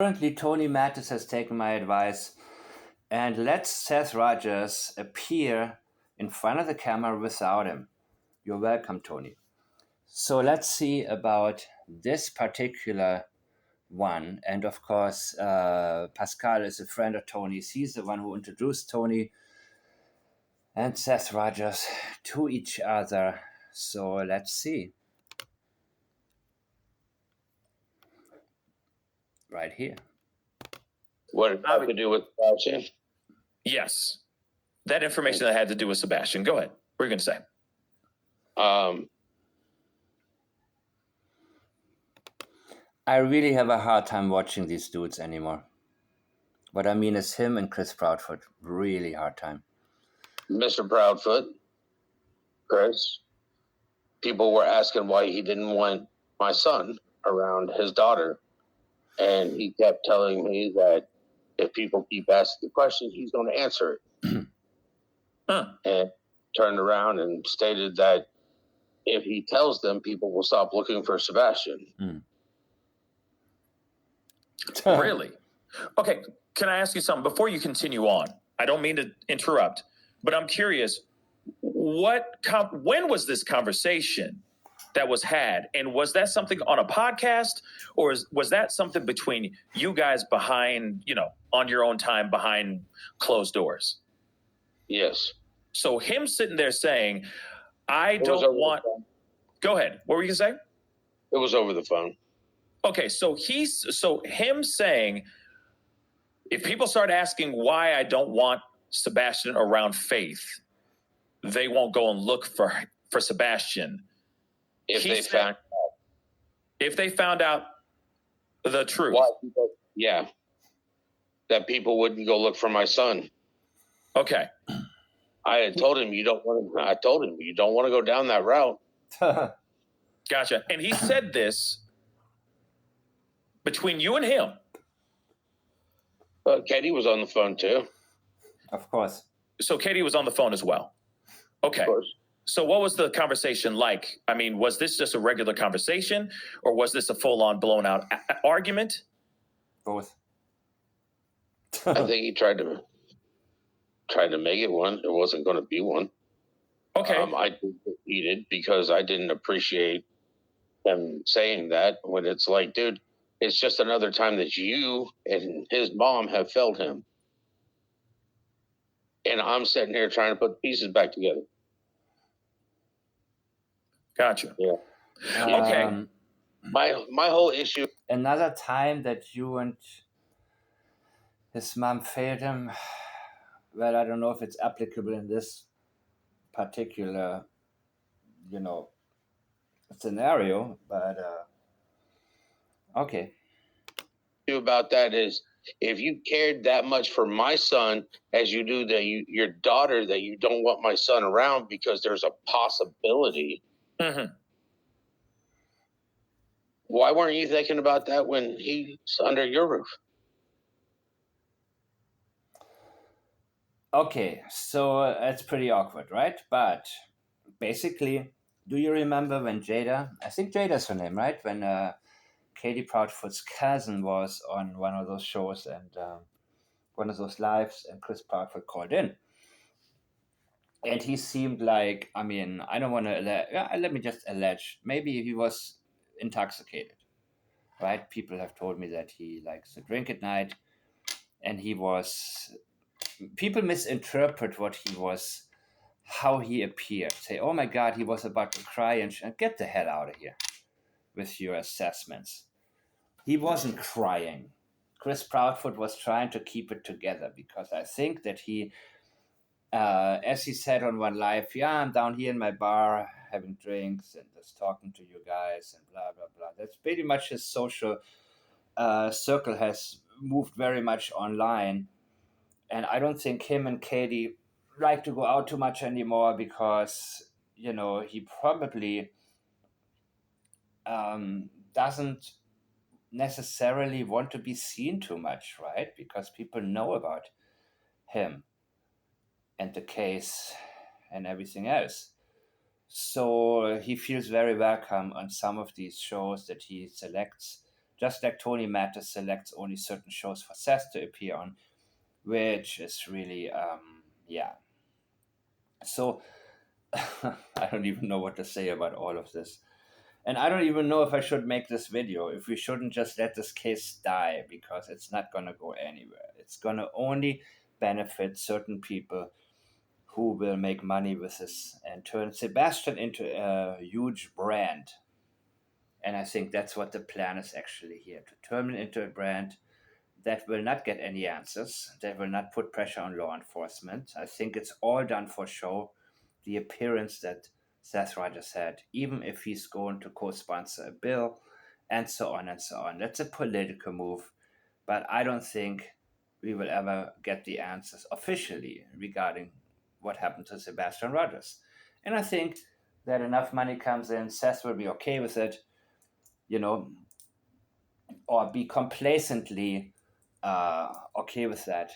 Currently, Tony Mattis has taken my advice and lets Seth Rogers appear in front of the camera without him. You're welcome, Tony. So let's see about this particular one. And of course, Pascal is a friend of Tony's. He's the one who introduced Tony and Seth Rogers to each other. So let's see. Right here. What did it have to do with Sebastian? Yes. That information that had to do with Sebastian. Go ahead. What are you going to say? I really have a hard time watching these dudes anymore. What I mean is him and Chris Proudfoot. Really hard time. Mr. Proudfoot, Chris, people were asking why he didn't want my son around his daughter. And he kept telling me that if people keep asking the question, he's going to answer it. And turned around and stated that if he tells them, people will stop looking for Sebastian. Really? Okay, can I ask you something before you continue on? I don't mean to interrupt, but I'm curious. When was this conversation that was had, and was that something on a podcast, or was that something between you guys behind, on your own time behind closed doors? Yes. So him sitting there saying, "I don't want." Go ahead. What were you gonna say? It was over the phone. Okay, so him saying, if people start asking why I don't want Sebastian around Faith, they won't go and look for Sebastian. If they found out the truth. Yeah. That people wouldn't go look for my son. Okay. I told him you don't want to go down that route. Gotcha. And he said this between you and him. Katie was on the phone too. Of course. So Katie was on the phone as well. Okay. Of course. So what was the conversation like? I mean, was this just a regular conversation, or was this a full-on blown out argument? Both. I think he tried to make it one. It wasn't going to be one. Okay. I heated because I didn't appreciate him saying that, when it's like, dude, it's just another time that you and his mom have failed him. And I'm sitting here trying to put the pieces back together. Gotcha. Yeah. Okay. My whole issue. Another time that you and his mom failed him. Well, I don't know if it's applicable in this particular, scenario, but okay. About that is, if you cared that much for my son as you do your daughter, that you don't want my son around because there's a possibility. Mm-hmm. Why weren't you thinking about that when he's under your roof? Okay, so it's pretty awkward, right? But basically, do you remember when Jada, I think Jada's her name, right? When Katie Proudfoot's cousin was on one of those shows and one of those lives, and Chris Proudfoot called in. And he seemed like, I mean, I don't want to, let me just allege, maybe he was intoxicated, right? People have told me that he likes to drink at night, and people misinterpret what he was, how he appeared. Say, oh my God, he was about to cry, and get the hell out of here with your assessments. He wasn't crying. Chris Proudfoot was trying to keep it together, because I think that he, as he said on one live, I'm down here in my bar having drinks and just talking to you guys and blah, blah, blah. That's pretty much his social circle has moved very much online. And I don't think him and Katie like to go out too much anymore, because, he probably doesn't necessarily want to be seen too much, right? Because people know about him and the case and everything else. So he feels very welcome on some of these shows that he selects just like Tony Mathis selects only certain shows for Seth to appear on, which is really, yeah. So I don't even know what to say about all of this. And I don't even know if I should make this video, if we shouldn't just let this case die, because it's not going to go anywhere. It's going to only benefit certain people who will make money with this and turn Sebastian into a huge brand. And I think that's what the plan is actually here, to turn it into a brand that will not get any answers, that will not put pressure on law enforcement. I think it's all done for show. The appearance that Seth Rogers had, even if he's going to co-sponsor a bill, and so on and so on. That's a political move, but I don't think we will ever get the answers officially regarding what happened to Sebastian Rogers. And I think that enough money comes in, Seth will be okay with it, or be complacently okay with that.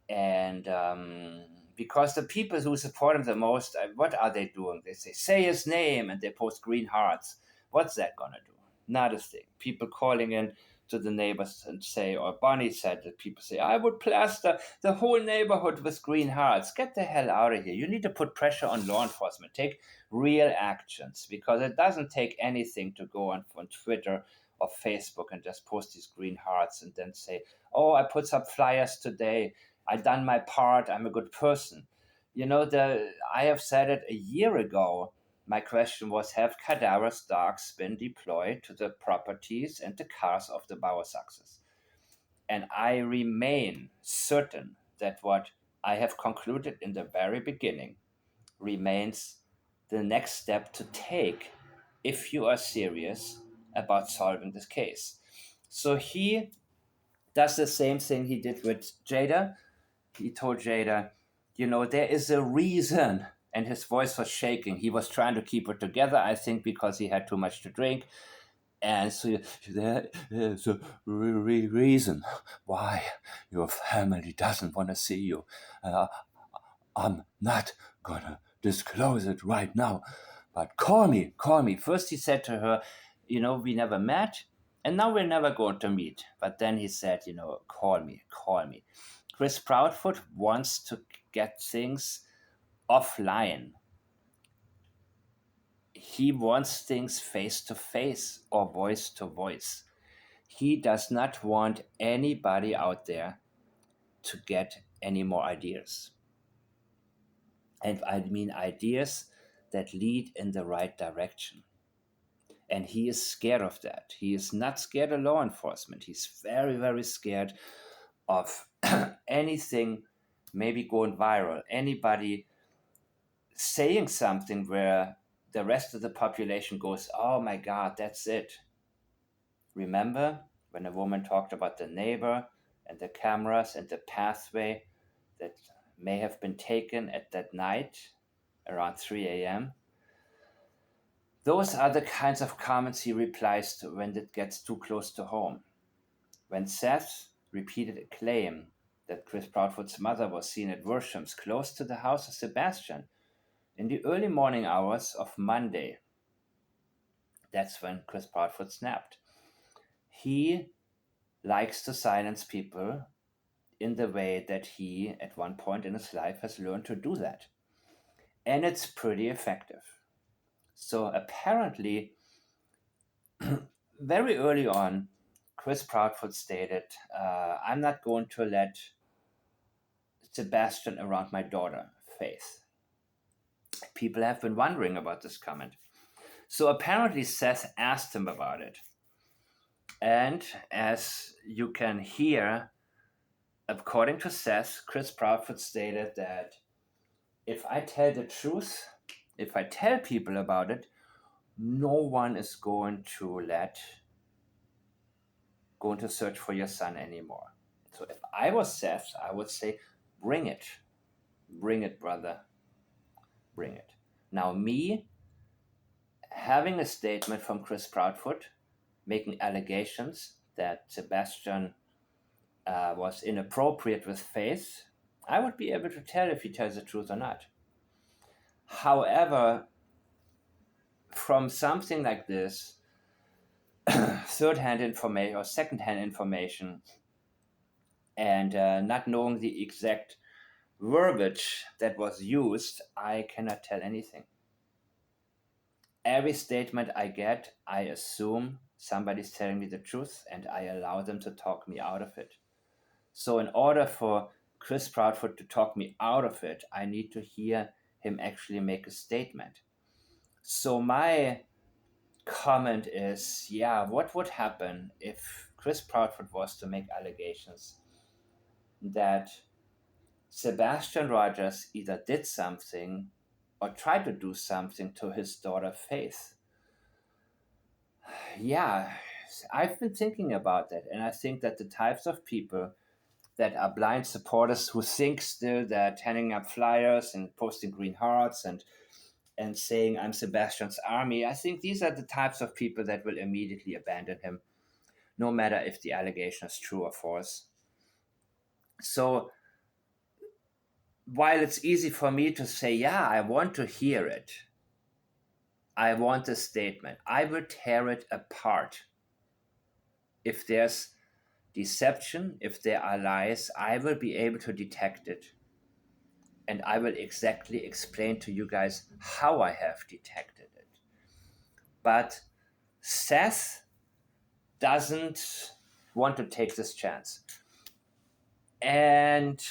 And because the people who support him the most, what are they doing? They say his name, and they post green hearts. What's that going to do? Not a thing. People calling in to the neighbors and say, or Bonnie said that people say, I would plaster the whole neighborhood with green hearts. Get the hell out of here. You need to put pressure on law enforcement. Take real actions, because it doesn't take anything to go on Twitter or Facebook and just post these green hearts and then say, oh, I put some flyers today. I done my part. I'm a good person. I have said it a year ago. My question was, have cadaverous dogs been deployed to the properties and the cars of the Bauer success? And I remain certain that what I have concluded in the very beginning remains the next step to take if you are serious about solving this case. So he does the same thing he did with Jada. He told Jada, there is a reason. And his voice was shaking. He was trying to keep it together, I think, because he had too much to drink. And so there is a reason why your family doesn't want to see you. I'm not going to disclose it right now, but call me. First he said to her, we never met, and now we're never going to meet. But then he said, call me. Chris Proudfoot wants to get things offline. He wants things face to face or voice to voice. He does not want anybody out there to get any more ideas. And I mean ideas that lead in the right direction. And he is scared of that. He is not scared of law enforcement. He's very, very scared of anything maybe going viral. Anybody saying something where the rest of the population goes, oh my God, that's it. Remember when a woman talked about the neighbor and the cameras and the pathway that may have been taken at that night around 3 a.m.? Those are the kinds of comments he replies to when it gets too close to home. When Seth repeated a claim that Chris Proudfoot's mother was seen at Worsham's close to the house of Sebastian in the early morning hours of Monday, that's when Chris Proudfoot snapped. He likes to silence people in the way that he, at one point in his life, has learned to do that. And it's pretty effective. So apparently, very early on, Chris Proudfoot stated, I'm not going to let Sebastian around my daughter, Faith. People have been wondering about this comment. So apparently Seth asked him about it. And as you can hear, according to Seth, Chris Proudfoot stated that if I tell the truth, if I tell people about it, no one is going to search for your son anymore. So if I was Seth, I would say, bring it. Bring it, brother. Bring it. Now me, having a statement from Chris Proudfoot, making allegations that Sebastian was inappropriate with Faith, I would be able to tell if he tells the truth or not. However, from something like this, third-hand information or second-hand information, and not knowing the exact verbiage that was used, I cannot tell anything. Every statement I get, I assume somebody's telling me the truth, and I allow them to talk me out of it. So in order for Chris Proudfoot to talk me out of it, I need to hear him actually make a statement. So my comment is, yeah, what would happen if Chris Proudfoot was to make allegations that Sebastian Rogers either did something or tried to do something to his daughter Faith? Yeah, I've been thinking about that, and I think that the types of people that are blind supporters who think still that handing up flyers and posting green hearts and saying I'm Sebastian's army, I think these are the types of people that will immediately abandon him, no matter if the allegation is true or false. So while it's easy for me to say, yeah, I want to hear it, I want a statement, I will tear it apart. If there's deception, if there are lies, I will be able to detect it. And I will exactly explain to you guys how I have detected it. But Seth doesn't want to take this chance. And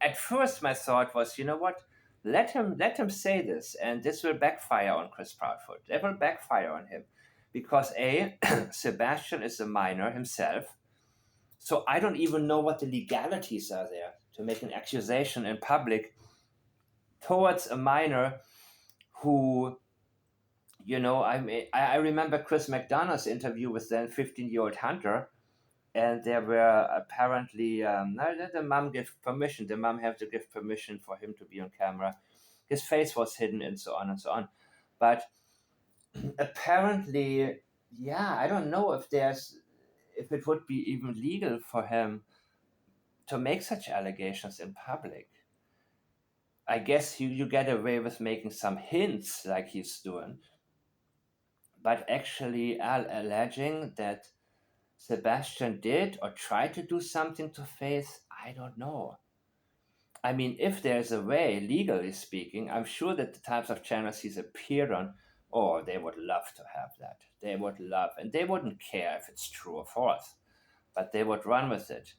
at first my thought was, you know what? Let him say this, and this will backfire on Chris Proudfoot. It will backfire on him. Because A, Sebastian is a minor himself. So I don't even know what the legalities are there to make an accusation in public towards a minor who, you know, I remember Chris McDonough's interview with then 15-year-old Hunter, and there were apparently, the mom gave permission. The mom had to give permission for him to be on camera. His face was hidden and so on and so on. But apparently, yeah, I don't know if it would be even legal for him to make such allegations in public. I guess you get away with making some hints like he's doing, but actually alleging that Sebastian did or tried to do something to Faith, I don't know. I mean, if there's a way, legally speaking, I'm sure that the types of channels he's appeared on, oh, they would love to have that. They would love, and they wouldn't care if it's true or false, but they would run with it.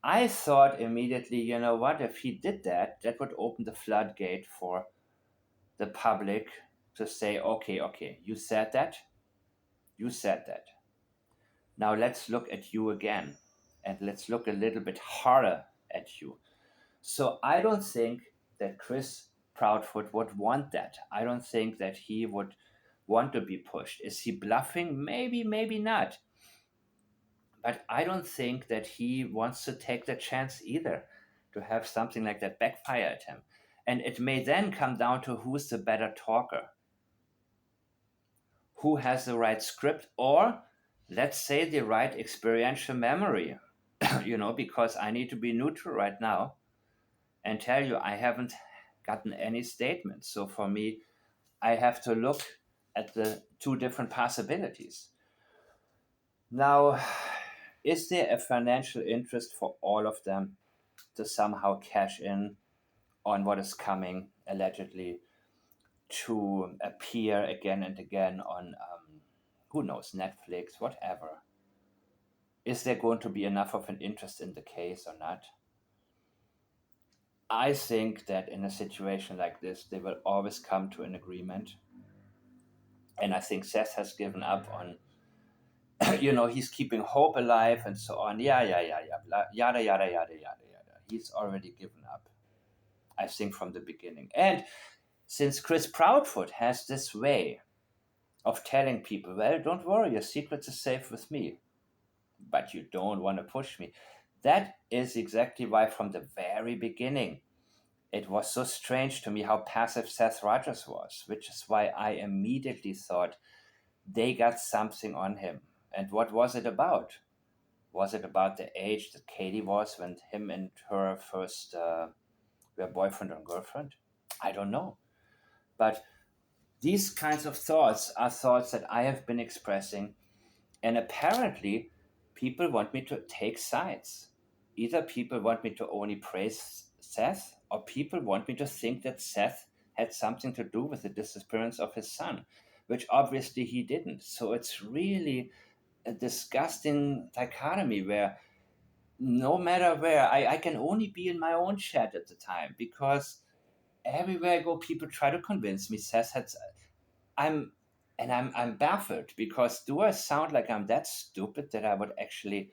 I thought immediately, you know what, if he did that, that would open the floodgate for the public to say, okay, you said that. Now let's look at you again, and let's look a little bit harder at you. So I don't think that Chris Proudfoot would want that. I don't think that he would want to be pushed. Is he bluffing? Maybe, maybe not. But I don't think that he wants to take the chance either to have something like that backfire at him. And it may then come down to who's the better talker, who has the right script, or let's say the right experiential memory, because I need to be neutral right now and tell you I haven't gotten any statements. So for me, I have to look at the two different possibilities. Now, is there a financial interest for all of them to somehow cash in on what is coming, allegedly, to appear again and again on, who knows, Netflix, whatever? Is there going to be enough of an interest in the case or not? I think that in a situation like this, they will always come to an agreement. And I think Seth has given up on, he's keeping hope alive and so on. Yeah, yada, yada, yada. He's already given up, I think, from the beginning. And since Chris Proudfoot has this way of telling people, well, don't worry, your secret is safe with me, but you don't want to push me. That is exactly why from the very beginning, it was so strange to me how passive Seth Rogers was, which is why I immediately thought they got something on him. And what was it about? Was it about the age that Katie was when him and her first were boyfriend and girlfriend? I don't know. But these kinds of thoughts are thoughts that I have been expressing, and apparently people want me to take sides. Either people want me to only praise Seth, or people want me to think that Seth had something to do with the disappearance of his son, which obviously he didn't. So it's really a disgusting dichotomy where no matter where, I can only be in my own chat at the time, because everywhere I go, people try to convince me Seth had. I'm I'm baffled, because do I sound like I'm that stupid that I would actually.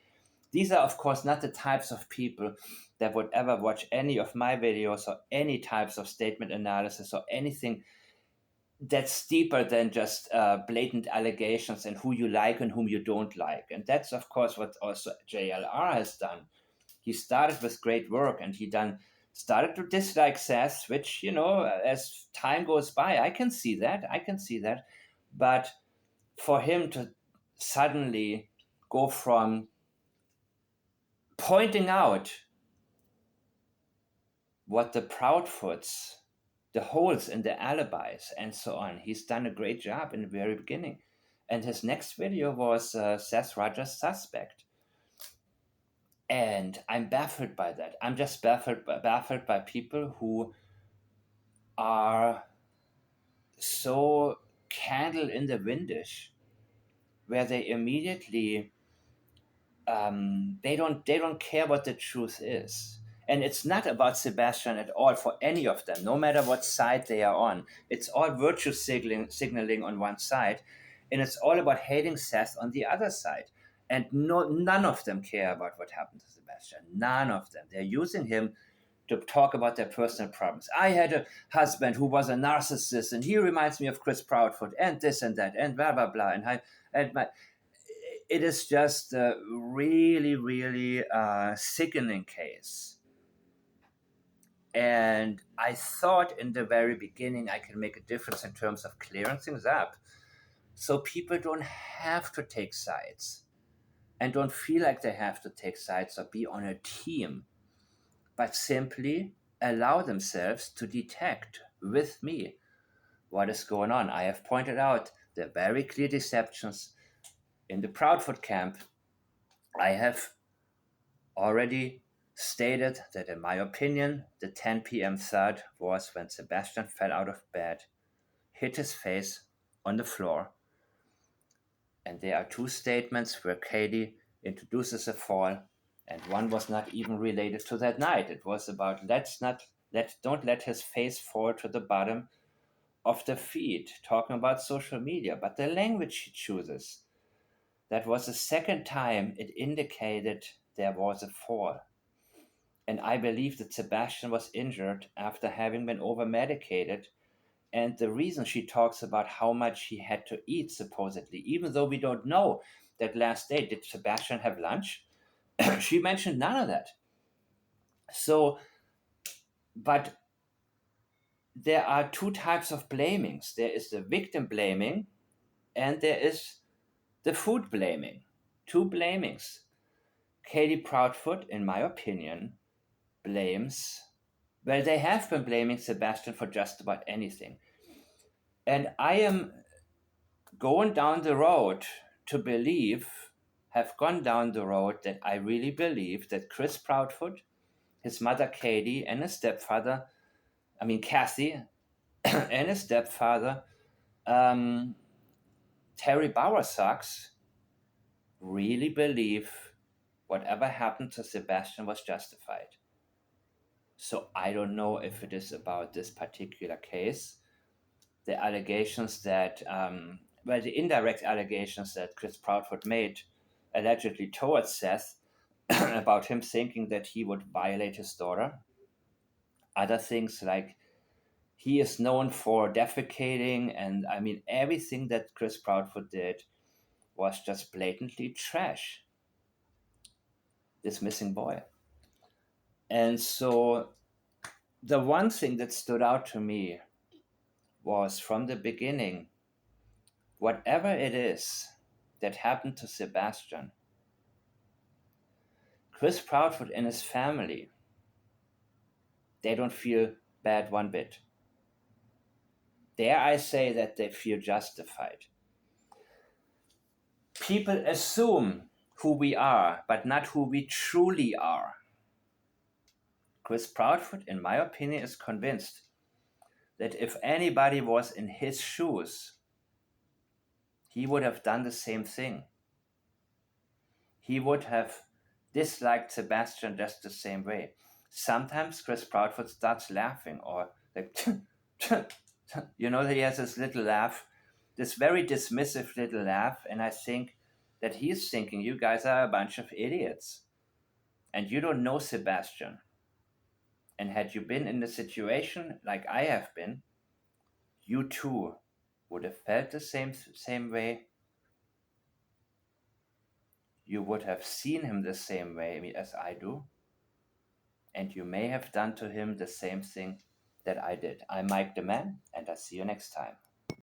These are, of course, not the types of people that would ever watch any of my videos or any types of statement analysis or anything that's deeper than just blatant allegations and who you like and whom you don't like. And that's, of course, what also JLR has done. He started with great work, and he started to dislike Seth, which, as time goes by, I can see that. But for him to suddenly go from pointing out what the Proudfoots, the holes in the alibis, and so on, he's done a great job in the very beginning. And his next video was Seth Rogers' Suspect. And I'm baffled by that. I'm just baffled by people who are so candle in the windish, where they immediately they don't care what the truth is. And it's not about Sebastian at all for any of them, no matter what side they are on. It's all virtue signaling on one side, and it's all about hating Seth on the other side. And none of them care about what happened to Sebastian. None of them. They're using him to talk about their personal problems. I had a husband who was a narcissist, and he reminds me of Chris Proudfoot, and this and that, and blah blah blah. It is just a really, really sickening case. And I thought in the very beginning I can make a difference in terms of clearing things up, so people don't have to take sides and don't feel like they have to take sides or be on a team, but simply allow themselves to detect with me what is going on. I have pointed out the very clear deceptions in the Proudfoot camp. I have already stated that, in my opinion, the 10 p.m. thud was when Sebastian fell out of bed, hit his face on the floor, and there are two statements where Katie introduces a fall, and one was not even related to that night. It was about don't let his face fall to the bottom of the feed, talking about social media, but the language she chooses. That was the second time it indicated there was a fall. And I believe that Sebastian was injured after having been over medicated. And the reason she talks about how much he had to eat, supposedly, even though we don't know that last day, did Sebastian have lunch? She mentioned none of that. So, but there are two types of blamings. There is the victim blaming, and there is the food blaming. Two blamings. Katie Proudfoot, in my opinion, blames, well, they have been blaming Sebastian for just about anything. And I am going down the road have gone down the road that I really believe that Chris Proudfoot, his mother Katie, and his stepfather, Kathy, and his stepfather, Terry Bowersox, really believe whatever happened to Sebastian was justified. So I don't know if it is about this particular case. The allegations that, the indirect allegations that Chris Proudfoot made allegedly towards Seth about him thinking that he would violate his daughter. Other things like he is known for defecating, and everything that Chris Proudfoot did was just blatantly trash. This missing boy. And so the one thing that stood out to me was from the beginning, whatever it is that happened to Sebastian, Chris Proudfoot and his family, they don't feel bad one bit. dare I say that they feel justified. People assume who we are, but not who we truly are. Chris Proudfoot, in my opinion, is convinced that if anybody was in his shoes, he would have done the same thing. He would have disliked Sebastian just the same way. Sometimes Chris Proudfoot starts laughing, or like, you know, he has this little laugh, this very dismissive little laugh, and I think that he's thinking, you guys are a bunch of idiots, and you don't know Sebastian. And had you been in the situation like I have been, you too would have felt the same way. You would have seen him the same way as I do. And you may have done to him the same thing that I did. I'm Mike the Man, and I'll see you next time.